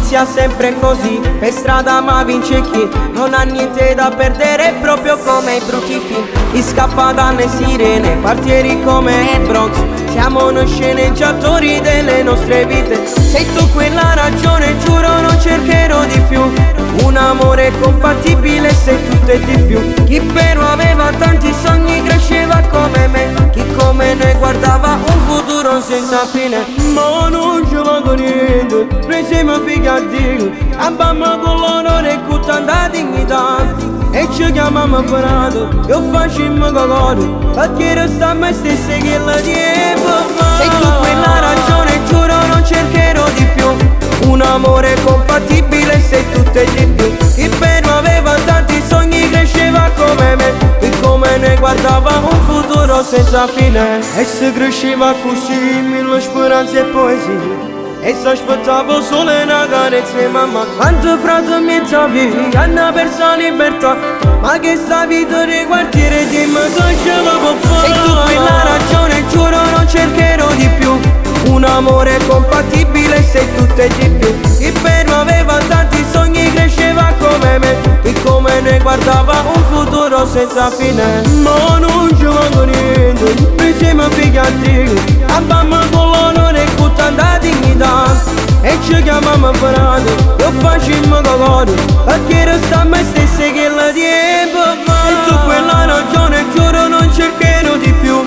inizia sempre così, per strada ma vince chi non ha niente da perdere, proprio come i brutti film. Chi scappa dalle sirene, quartieri come il Bronx, siamo noi sceneggiatori delle nostre vite. Sei tu quella ragione, giuro non cercherò di più, un amore compatibile, sei tutto e di più. Chi però aveva tanti sogni cresceva come me, chi come noi guardava un futuro senza fine. Ma non ci manco niente, noi siamo figati, abbiamo con l'onore e con tanta dignità, e ci chiamiamo parato, io facciamo cocoro, perché restiamo a stesse che la tempo fa. Sei tu quella ragione, giuro non cercherò di più, un amore compatibile, sei tutto e di più. Chi però aveva tanti sogni cresceva come me, chi come noi guardava un futuro senza fine. E se cresceva così, mille speranze e poesie, e se aspettavo solo una carezza e mamma. Quanto frate mi avevi, hanno perso la libertà, ma che sta vita di quartiere dimmi che ce la può fare. Sei tu quella ragione, giuro non cercherò di più, un amore compatibile, sei tutto e di più. Chi però aveva tanti sogni cresceva come me, chi come noi guardava un futuro senza fine. Ma non ci manco niente, noi siamo figati, abbiamo con l'onore e con tanta dignità, e ci chiamiamo parato, io facciamo cocoro, perché restiamo a stesse che la tempo fa. E tu quella ragione, giuro non cercherò di più,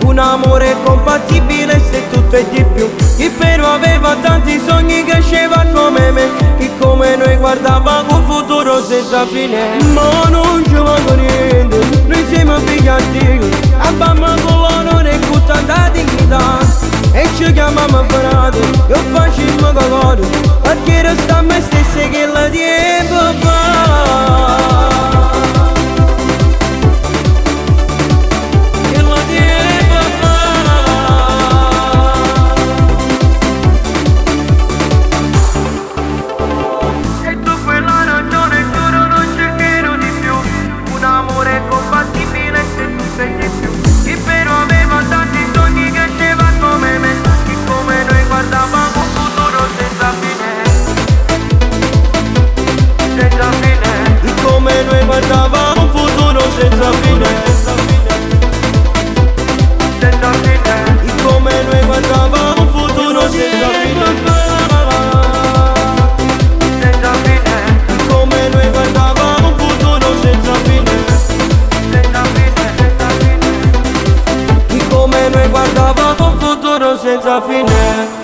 un amore compatibile, sei tutto e di più. Chi però aveva tanti sogni cresceva come me, chi come noi guardava un futuro senza fine. Ma non ci manco niente, noi siamo figati, abbiamo con l'onore e con tanta dignità, e ci chiamiamo parato, io facciamo cocoro, perché restiamo a stesse che la tempo fa. Guardava un futuro senza fine, senza fine. E come noi guardava un futuro senza fine, senza fine. E come noi guardava un futuro senza fine, senza fine, senza fine. E come noi guardava un futuro senza fine.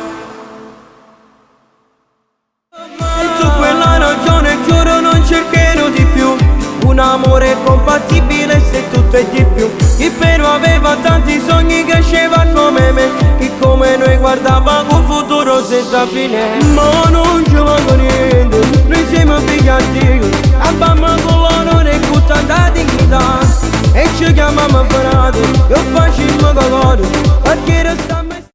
E tu quella ragione, giuro non cercherò di più, un amore compatibile, sei tutto e di più. Chi però aveva tanti sogni cresceva come me, chi come noi guardava un futuro senza fine. Ma non ci manco niente, noi siamo figati, abbiamo con l'onore e con tanta dignità, e ci chiamiamo parato, io facciamo cocoro, perché restiamo